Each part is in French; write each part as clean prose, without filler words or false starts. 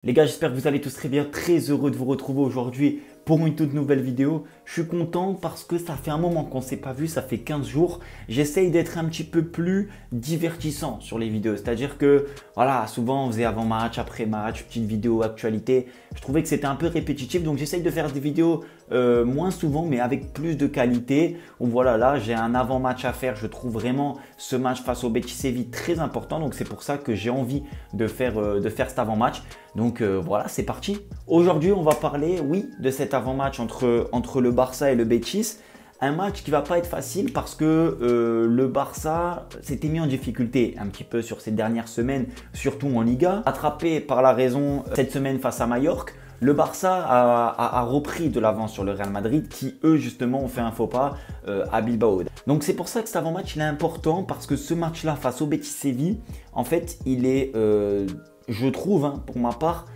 Les gars, j'espère que vous allez tous très bien. Très heureux de vous retrouver aujourd'hui pour une toute nouvelle vidéo. Je suis content parce que ça fait un moment qu'on ne s'est pas vu, ça fait 15 jours. J'essaye d'être un petit peu plus divertissant sur les vidéos. C'est-à-dire que voilà, souvent on faisait avant-match, après-match, petite vidéo, actualité. Je trouvais que c'était un peu répétitif, donc j'essaye de faire des vidéos moins souvent mais avec plus de qualité. Donc voilà, là j'ai un avant-match à faire. Je trouve vraiment ce match face au Betis Séville très important. Donc c'est pour ça que j'ai envie de faire cet avant-match. Donc voilà, c'est parti. Aujourd'hui, on va parler, oui, de cet avant-match entre le Barça et le Betis. Un match qui va pas être facile parce que le Barça s'était mis en difficulté un petit peu sur ces dernières semaines, surtout en Liga. Attrapé par la raison cette semaine face à Majorque, le Barça a repris de l'avance sur le Real Madrid qui, eux, justement, ont fait un faux pas à Bilbao. Donc c'est pour ça que cet avant-match il est important parce que ce match-là face au Betis Séville, en fait, il est... je trouve, pour ma part,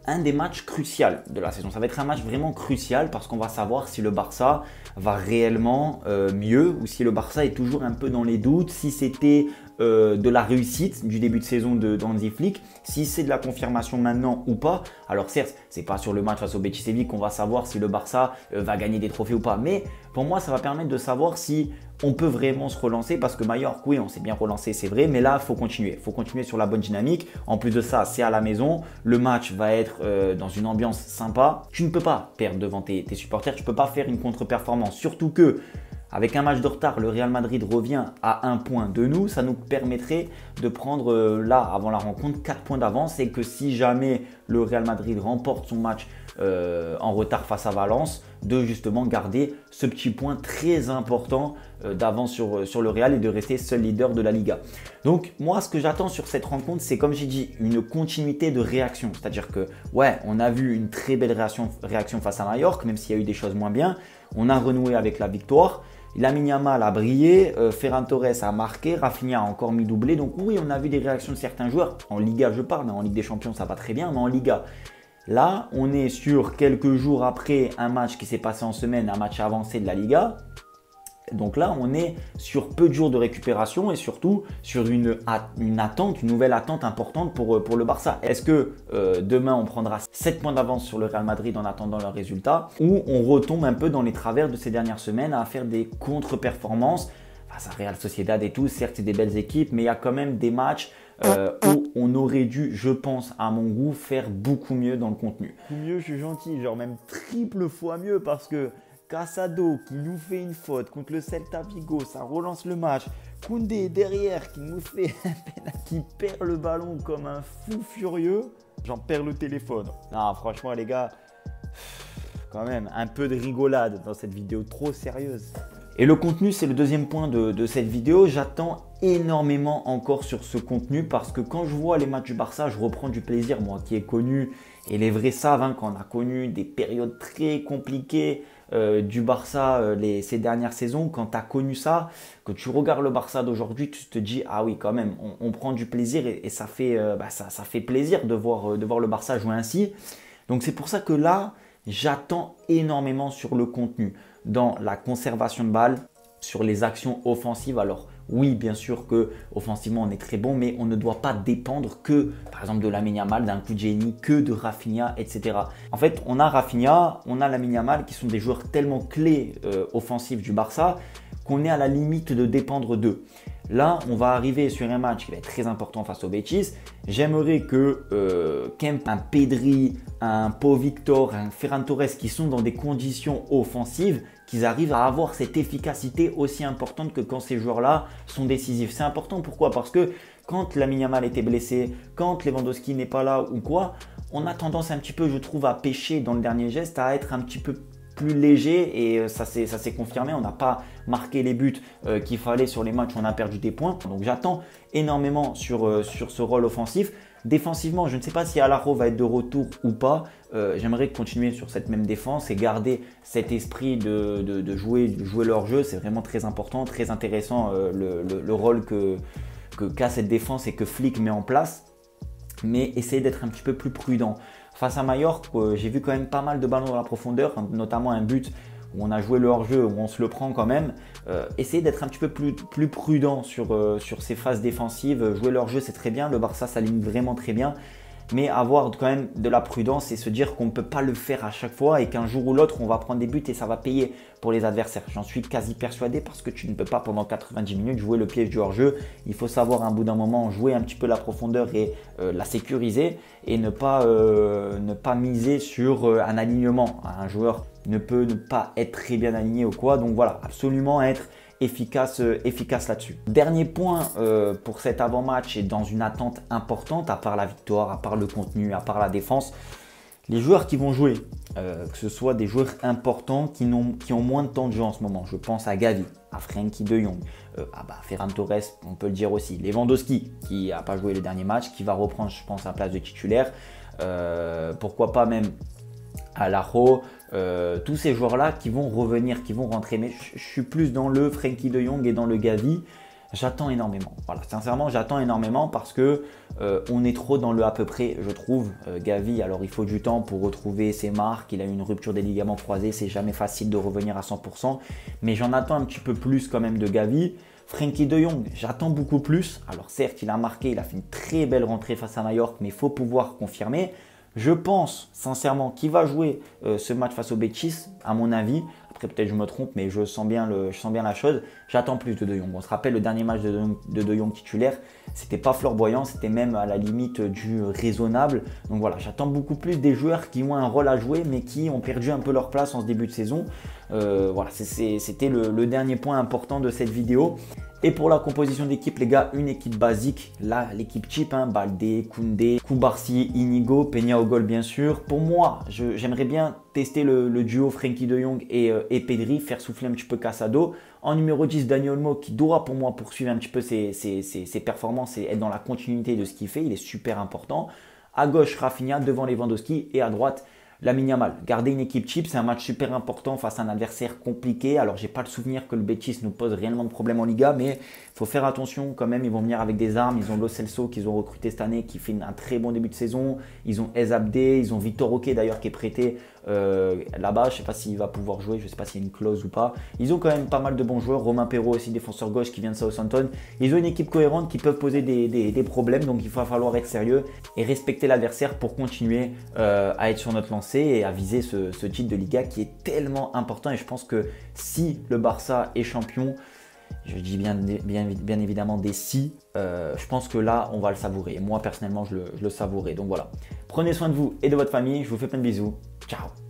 un des matchs cruciaux de la saison. Ça va être un match vraiment crucial parce qu'on va savoir si le Barça va réellement mieux ou si le Barça est toujours un peu dans les doutes, si c'était de la réussite du début de saison de Hansi Flick, si c'est de la confirmation maintenant ou pas. Alors certes, c'est pas sur le match face au Betis Séville qu'on va savoir si le Barça va gagner des trophées ou pas, mais pour moi, ça va permettre de savoir si on peut vraiment se relancer parce que Majorque, oui, on s'est bien relancé, c'est vrai, mais là, il faut continuer. Il faut continuer sur la bonne dynamique. En plus de ça, c'est à la maison. Le match va être dans une ambiance sympa. Tu ne peux pas perdre devant tes supporters. Tu ne peux pas faire une contre-performance. Surtout que avec un match de retard, le Real Madrid revient à 1 point de nous. Ça nous permettrait de prendre là, avant la rencontre, 4 points d'avance et que si jamais le Real Madrid remporte son match en retard face à Valence, de justement garder ce petit point très important d'avance sur le Real et de rester seul leader de la Liga. Donc moi, ce que j'attends sur cette rencontre, c'est comme j'ai dit, une continuité de réaction. C'est-à-dire que ouais, on a vu une très belle réaction face à Majorque, même s'il y a eu des choses moins bien. On a renoué avec la victoire. Lamine Yamal a brillé, Ferran Torres a marqué, Rafinha a encore mis doublé. Donc oui, on a vu des réactions de certains joueurs. En Liga, je parle, mais en Ligue des Champions, ça va très bien. Mais en Liga, là, on est sur quelques jours après un match qui s'est passé en semaine, un match avancé de la Liga. Donc là, on est sur peu de jours de récupération et surtout sur une nouvelle attente importante pour le Barça. Est-ce que demain, on prendra 7 points d'avance sur le Real Madrid en attendant leur résultat ou on retombe un peu dans les travers de ces dernières semaines à faire des contre-performances face à Real Sociedad et tout. Certes, c'est des belles équipes, mais il y a quand même des matchs où on aurait dû, je pense, à mon goût, faire beaucoup mieux dans le contenu. Mieux, je suis gentil, genre même triple fois mieux parce que Casado qui nous fait une faute contre le Celta Vigo, ça relance le match. Koundé derrière qui nous fait un penalty, qui perd le ballon comme un fou furieux. J'en perds le téléphone. Non, franchement les gars, quand même un peu de rigolade dans cette vidéo trop sérieuse. Et le contenu, c'est le deuxième point de cette vidéo. J'attends énormément encore sur ce contenu parce que quand je vois les matchs du Barça, je reprends du plaisir. Moi qui ai connu, et les vrais savent, qu'on a connu des périodes très compliquées du Barça ces dernières saisons. Quand tu as connu ça, que tu regardes le Barça d'aujourd'hui, tu te dis ah oui quand même, on prend du plaisir et ça fait, ça fait plaisir de voir le Barça jouer ainsi. Donc c'est pour ça que là, j'attends énormément sur le contenu, dans la conservation de balles, sur les actions offensives. Alors oui, bien sûr que offensivement on est très bon, mais on ne doit pas dépendre que, par exemple, de Lamine Yamal, d'un coup de génie, que de Rafinha, etc. En fait, on a Rafinha, on a Lamine Yamal qui sont des joueurs tellement clés offensifs du Barça qu'on est à la limite de dépendre d'eux. Là, on va arriver sur un match qui va être très important face au Betis. J'aimerais que Kemp, un Pedri, un Pau Victor, un Ferran Torres qui sont dans des conditions offensives, qu'ils arrivent à avoir cette efficacité aussi importante que quand ces joueurs-là sont décisifs. C'est important, pourquoi? Parce que quand Lamine Yamal était blessé, quand Lewandowski n'est pas là ou quoi, on a tendance un petit peu, je trouve, à pêcher dans le dernier geste, à être un petit peu plus léger et ça s'est confirmé. On n'a pas marqué les buts qu'il fallait sur les matchs où on a perdu des points. Donc j'attends énormément sur ce rôle offensif. Défensivement, je ne sais pas si Alaro va être de retour ou pas. J'aimerais continuer sur cette même défense et garder cet esprit de jouer leur jeu. C'est vraiment très important, très intéressant le rôle qu'a cette défense et que Flick met en place. Mais essayer d'être un petit peu plus prudent. Face à Majorque, j'ai vu quand même pas mal de ballons dans la profondeur, notamment un but où on a joué le hors-jeu, où on se le prend quand même. Essayer d'être un petit peu plus prudent sur ces phases défensives. Jouer le hors-jeu, c'est très bien. Le Barça s'aligne vraiment très bien. mais avoir quand même de la prudence et se dire qu'on ne peut pas le faire à chaque fois et qu'un jour ou l'autre, on va prendre des buts et ça va payer pour les adversaires. J'en suis quasi persuadé parce que tu ne peux pas pendant 90 minutes jouer le piège du hors-jeu. Il faut savoir à un bout d'un moment jouer un petit peu la profondeur et la sécuriser et ne pas miser sur un alignement. Un joueur ne peut ne pas être très bien aligné ou quoi. Donc voilà, absolument être efficace là-dessus. Dernier point pour cet avant-match et dans une attente importante, à part la victoire, à part le contenu, à part la défense, les joueurs qui vont jouer, que ce soit des joueurs importants qui ont moins de temps de jeu en ce moment. Je pense à Gavi, à Frenkie de Jong, Ferran Torres, on peut le dire aussi. Lewandowski, qui n'a pas joué le dernier match, qui va reprendre, je pense, sa place de titulaire. Pourquoi pas même Alajo, tous ces joueurs-là qui vont revenir, qui vont rentrer. Mais je suis plus dans le Frenkie de Jong et dans le Gavi. J'attends énormément. Voilà, sincèrement, j'attends énormément parce que on est trop dans le à peu près, je trouve. Gavi, alors il faut du temps pour retrouver ses marques. Il a eu une rupture des ligaments croisés. C'est jamais facile de revenir à 100%. Mais j'en attends un petit peu plus quand même de Gavi. Frenkie de Jong, j'attends beaucoup plus. Alors certes, il a marqué, il a fait une très belle rentrée face à Majorque, mais il faut pouvoir confirmer. Je pense sincèrement qu'il va jouer ce match face au Betis, à mon avis. Après, peut-être je me trompe, mais je sens bien la chose. J'attends plus de Jong. On se rappelle le dernier match de Jong titulaire, c'était pas flamboyant, c'était même à la limite du raisonnable. Donc voilà, j'attends beaucoup plus des joueurs qui ont un rôle à jouer, mais qui ont perdu un peu leur place en ce début de saison. Voilà, c'était le dernier point important de cette vidéo. Et pour la composition d'équipe, les gars, une équipe basique. Là, l'équipe type, hein, Baldé, Koundé, Koubarsi, Inigo, Peña au goal bien sûr. Pour moi, j'aimerais bien tester le duo Frenkie de Jong et Pedri, faire souffler un petit peu Casado. En numéro 10, Dani Olmo qui doit pour moi poursuivre un petit peu ses performances et être dans la continuité de ce qu'il fait. Il est super important. À gauche, Rafinha, devant Lewandowski et à droite, Lamine Yamal. Garder une équipe type, c'est un match super important face à un adversaire compliqué. Alors, j'ai pas le souvenir que le Betis nous pose réellement de problème en Liga, mais il faut faire attention quand même. Ils vont venir avec des armes. Ils ont Lo Celso qu'ils ont recruté cette année, qui fait un très bon début de saison. Ils ont Ezabde, ils ont Victor Roque d'ailleurs qui est prêté là-bas. Je sais pas s'il va pouvoir jouer, je sais pas s'il y a une clause ou pas. Ils ont quand même pas mal de bons joueurs. Romain Perraud aussi, défenseur gauche qui vient de Southampton. Ils ont une équipe cohérente qui peut poser des problèmes, donc il va falloir être sérieux et respecter l'adversaire pour continuer à être sur notre lancée et à viser ce titre de Liga qui est tellement important. Et je pense que si le Barça est champion, je dis bien évidemment des si, je pense que là on va le savourer. Et moi personnellement je le savourerai. Donc voilà, prenez soin de vous et de votre famille, je vous fais plein de bisous, ciao.